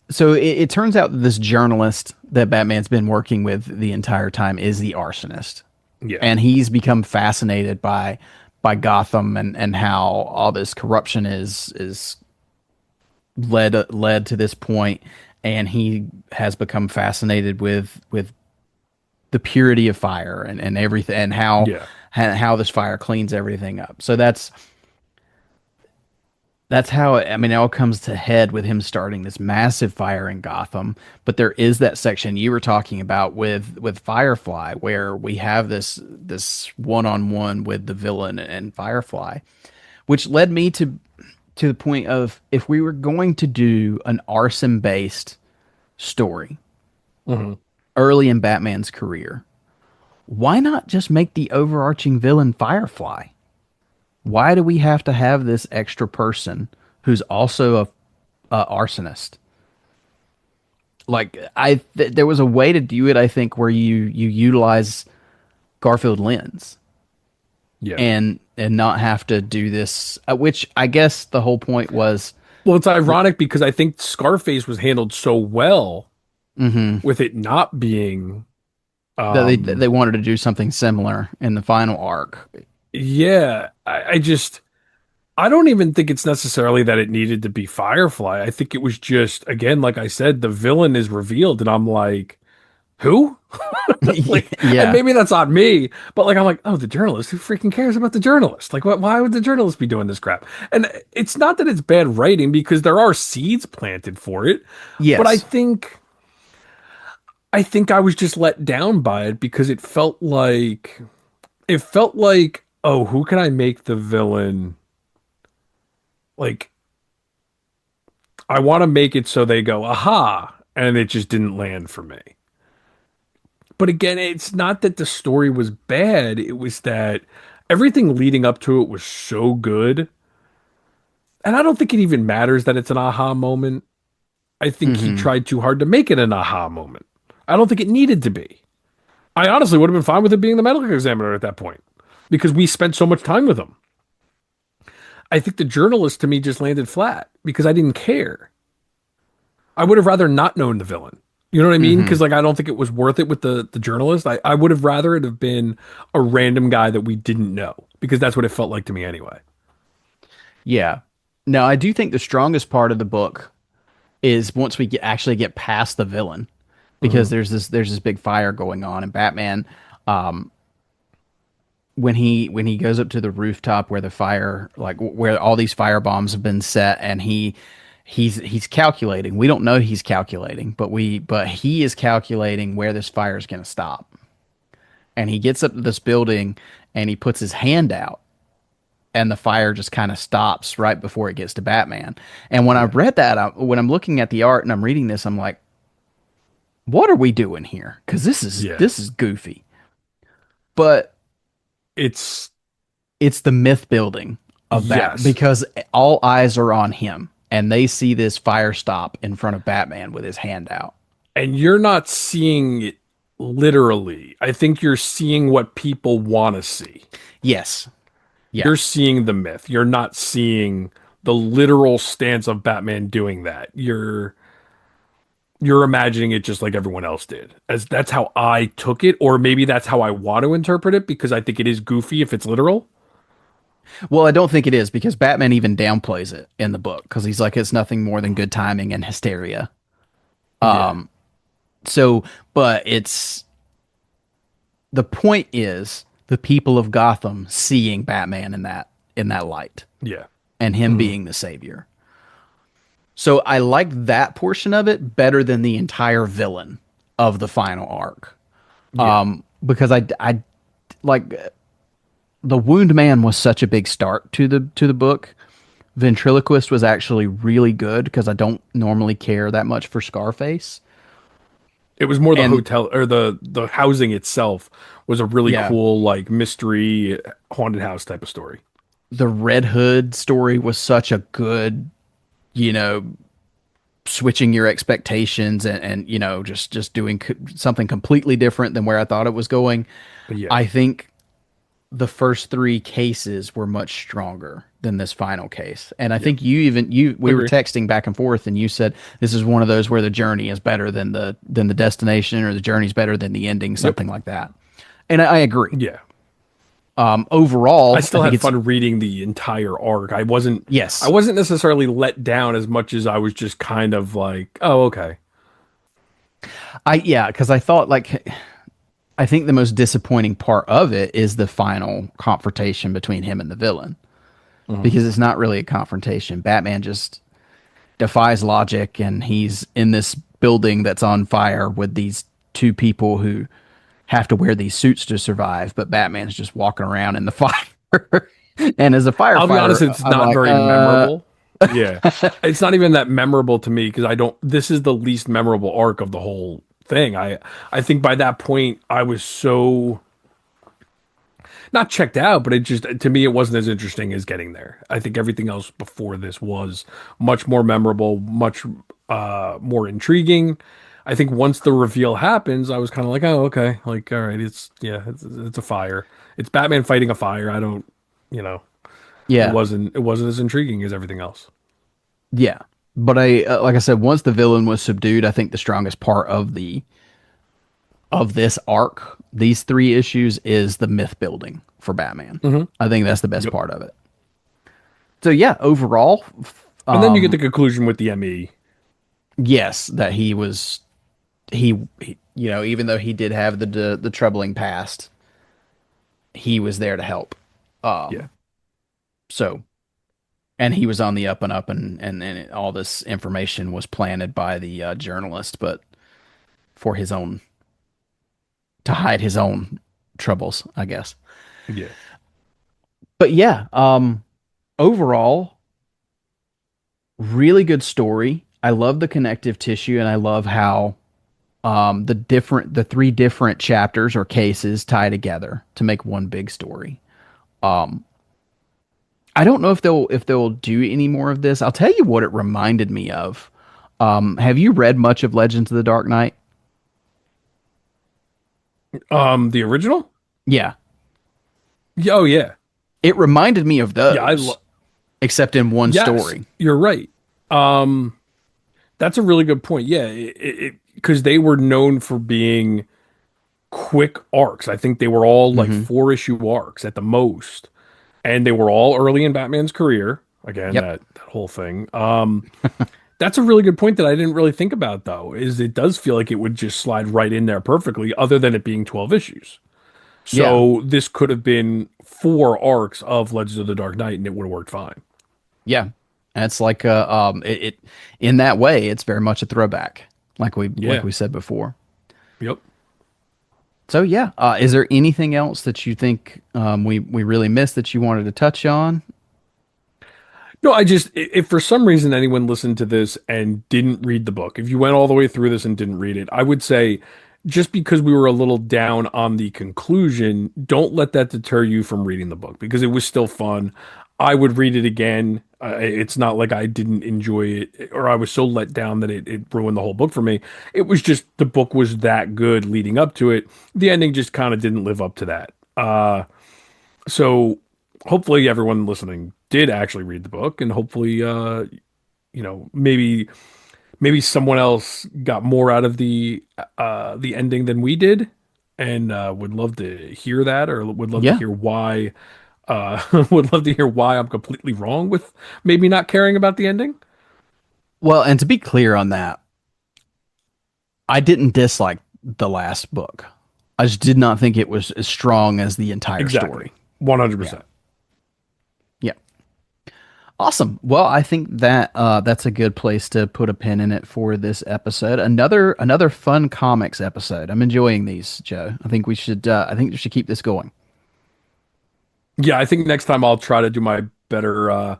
so it turns out that this journalist that Batman's been working with the entire time is the arsonist, Yeah. and he's become fascinated by Gotham and how all this corruption is led to this point, and he has become fascinated with the purity of fire and everything and Yeah. how this fire cleans everything up. So that's how I mean it all comes to head with him starting this massive fire in Gotham. But there is that section you were talking about with Firefly where we have this one on one with the villain and Firefly, which led me to the point of if we were going to do an arson based story Hmm. early in Batman's career, why not just make the overarching villain Firefly? Why do we have to have this extra person who's also a arsonist? Like there was a way to do it, I think, where you utilize Garfield lens Yeah. and not have to do this, which I guess the whole point was. Well, it's ironic because I think Scarface was handled so well Mhm. with it not being That um they wanted to do something similar in the final arc. yeah, I just I don't even think it's necessarily that it needed to be Firefly. I think it was just again, like I said, the villain is revealed and I'm like, who? Like, and Yeah. maybe that's on me, but like I'm like, oh, the journalist, who freaking cares about the journalist? Like, what? Why would the journalist be doing this crap? And it's not that it's bad writing because there are seeds planted for it, but Yes. I think I was just let down by it because it felt like, oh, who can I make the villain? Like, I want to make it so they go, aha, and it just didn't land for me. But again, it's not that the story was bad, it was that everything leading up to it was so good. And I don't think it even matters that it's an aha moment. I think he Hmm. tried too hard to make it an aha moment. I don't think it needed to be. I honestly would have been fine with it being the medical examiner at that point because we spent so much time with him. I think the journalist to me just landed flat because I didn't care. I would have rather not known the villain. You know what I mean? Hmm. Because like I don't think it was worth it with the journalist. I would have rather it have been a random guy that we didn't know because that's what it felt like to me anyway. Yeah. No, I do think the strongest part of the book is once we actually get past the villain, Hmm. because there's this big fire going on, and Batman, um, when he goes up to the rooftop where the fire, like where all these fire bombs have been set, and he's calculating. We don't know he's calculating, but he is calculating where this fire is going to stop. And he gets up to this building and he puts his hand out and the fire just kind of stops right before it gets to Batman. And when I Yeah. read that, when I'm looking at the art and I'm reading this, I'm like, what are we doing here? Because this is Yeah. this is goofy, but It's it's the myth building of Bat yes. because all eyes are on him and they see this fire stop in front of Batman with his hand out. And you're not seeing it literally. I think you're seeing what people want to see. Yes, yeah. You're seeing the myth. You're not seeing the literal stance of Batman doing that. You're imagining it just like everyone else did. As that's how I took it, or maybe that's how I want to interpret it because I think it is goofy if it's literal. Well, I don't think it is because Batman even downplays it in the book because he's like it's nothing more than good timing and hysteria. Yeah. So, but it's the point is the people of Gotham seeing Batman in that light Yeah. and him Mhm. being the savior. So I like that portion of it better than the entire villain of the final arc. Yeah. Because I like the Wound Man was such a big start to the book. Ventriloquist was actually really good because I don't normally care that much for Scarface. It was more the And hotel or the housing itself was a really yeah, cool like mystery haunted house type of story. the Red Hood story was such a good, you know, switching your expectations and just doing something completely different than where I thought it was going. Yeah, I think the first three cases were much stronger than this final case. And I yeah, think you we were agree. texting back and forth and you said this is one of those where the journey is better than the destination, or the journey's better than the ending, Yep. something like that. And I agree. Yeah. I Overall, I still think had it's fun reading the entire arc. I yes. wasn't necessarily let down as much as I was just kind of like, oh, okay. Yeah, because I think the most disappointing part of it is the final confrontation between him and the villain, Hmm. because it's not really a confrontation. Batman just defies logic, and he's in this building that's on fire with these two people who have to wear these suits to survive, but Batman's just walking around in the fire. And as a I'll be honest, firefighter, it's I'm not like, very memorable. Yeah. It's not even that memorable to me because I don't, this is the least memorable arc of the whole thing. I think by that point I was so not checked out, but it just to me it wasn't as interesting as getting there. I think everything else before this was much more memorable, much more intriguing. I think once the reveal happens, I was kind of like, oh, okay, like all right, it's a fire. It's Batman fighting a fire. I don't, you know, yeah, it wasn't as intriguing as everything else. yeah. But like I said, once the villain was subdued, I think the strongest part of this arc, these three issues, is the myth building for Batman. Hmm. I think that's the best Yep. part of it. So yeah, overall, And then you get um, the conclusion with the ME. yes, that he even though he did have the troubling past, he was there to help. Yeah. So and he was on the up and up, and all this information was planted by the journalist, but for his own to hide his own troubles, I guess. Yeah. But yeah, overall, really good story. I love the connective tissue, and I love how the three different chapters or cases tie together to make one big story. I don't know if they'll do any more of this. I'll tell you what it reminded me of. Have you read much of Legends of the Dark Knight? The original? Yeah, Yeah, oh yeah. it reminded me of Yeah, those, except in one yes, story. you're right. Um, that's a really good point. Yeah, it because they were known for being quick arcs. I think they were all like Hmm. 4 issue arcs at the most, and they were all early in Batman's career. Again, Yep. that whole thing. That's a really good point that I didn't really think about though, is it does feel like it would just slide right in there perfectly, other than it being 12 issues. Yeah. So this could have been 4 arcs of Legends of the Dark Knight, and it would have worked fine. Yeah. And it's like it in that way, it's very much a throwback, like Yeah. we said before. Yep. So yeah, is there anything else that you think we really missed that you wanted to touch on? No, if for some reason anyone listened to this and didn't read the book, if you went all the way through this and didn't read it, I would say just because we were a little down on the conclusion, don't let that deter you from reading the book because it was still fun. I would read it again. It's not like I didn't enjoy it or I was so let down that it ruined the whole book for me. It was just the book was that good leading up to it. The ending just kind of didn't live up to that. So hopefully everyone listening did actually read the book and hopefully maybe someone else got more out of the ending than we did and would love to hear that or would love to Yeah. hear why would love to hear why I'm completely wrong with maybe not caring about the ending. Well, and to be clear on that, I didn't dislike the last book. I just did not think it was as strong as the entire Exactly. story. Yeah. 100%. Yeah. Awesome. Well, I think that that's a good place to put a pin in it for this episode. Another fun comics episode. I'm enjoying these, Joe. I think we should keep this going. Yeah, I think next time I'll try to do my better at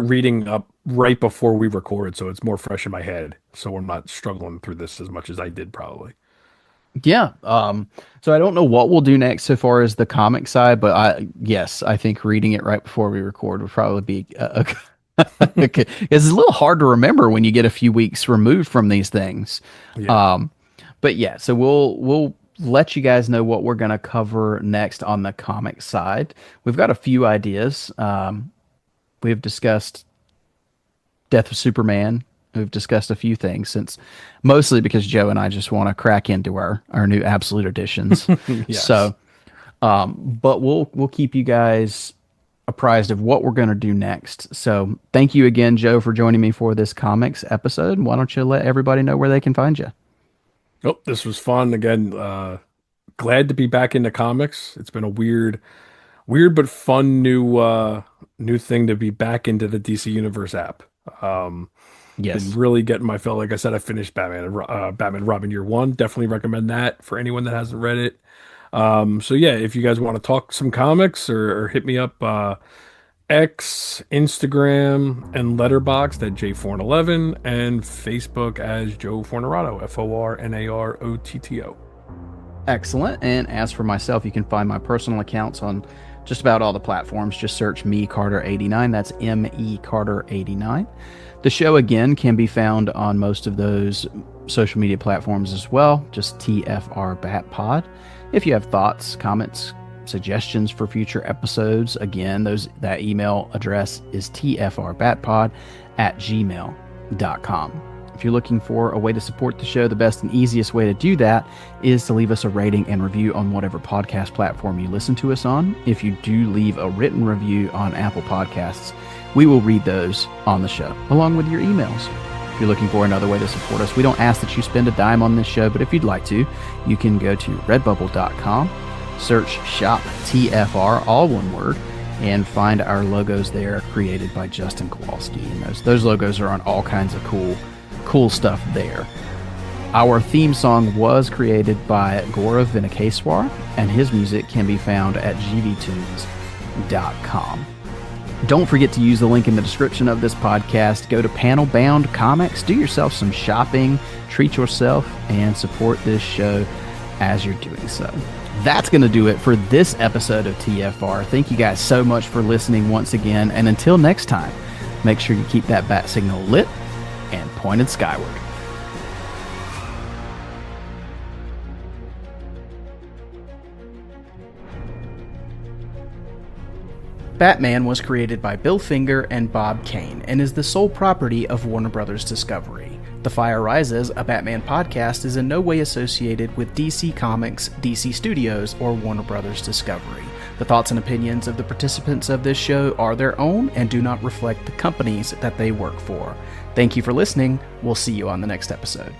reading up right before we record so it's more fresh in my head so we're not struggling through this as much as I did probably. Yeah. So I don't know what we'll do next so far as the comic side, but yes, I think reading it right before we record would probably be Okay. It's a little hard to remember when you get a few weeks removed from these things. Yeah. Um, but yeah, so we'll let you guys know what we're gonna cover next on the comic side. We've got a few ideas. We've discussed Death of Superman. We've discussed a few things since mostly because Joe and I just want to crack into our new Absolute editions. Yes. So, but we'll keep you guys apprised of what we're going to do next. So, thank you again, Joe, for joining me for this comics episode. Why don't you let everybody know where they can find you? Oh, this was fun again. Glad to be back into comics. It's been a weird but fun new thing to be back into the DC Universe app. Um, been Yes. really getting my fill. Like I said, I finished Batman Robin Year One. Definitely recommend that for anyone that hasn't read it. So yeah, if you guys want to talk some comics or hit me up, X, Instagram, and Letterboxd at JForn11 and Facebook as Joe Fornerato, FORNAROTTO. Excellent. And as for myself, you can find my personal accounts on just about all the platforms. Just search me Carter89. That's ME Carter89. The show again can be found on most of those social media platforms as well. Just tfrbatpod. If you have thoughts, comments, suggestions for future episodes, again, that email address is tfrbatpod at gmail.com. If you're looking for a way to support the show, the best and easiest way to do that is to leave us a rating and review on whatever podcast platform you listen to us on. If you do leave a written review on Apple Podcasts, we will read those on the show, along with your emails. If you're looking for another way to support us, we don't ask that you spend a dime on this show, but if you'd like to, you can go to redbubble.com, search Shop TFR, all one word, and find our logos there created by Justin Kowalski. And those logos are on all kinds of cool stuff there. Our theme song was created by Gaurav Venkateswar, and his music can be found at gvtunes.com. Don't forget to use the link in the description of this podcast. Go to Panel Bound Comics, do yourself some shopping, treat yourself, and support this show as you're doing so. That's going to do it for this episode of TFR. Thank you guys so much for listening once again, and until next time, make sure you keep that bat signal lit and pointed skyward. Batman was created by Bill Finger and Bob Kane and is the sole property of Warner Brothers Discovery. The Fire Rises, a Batman podcast, is in no way associated with DC Comics, DC Studios, or Warner Brothers Discovery. The thoughts and opinions of the participants of this show are their own and do not reflect the companies that they work for. Thank you for listening. We'll see you on the next episode.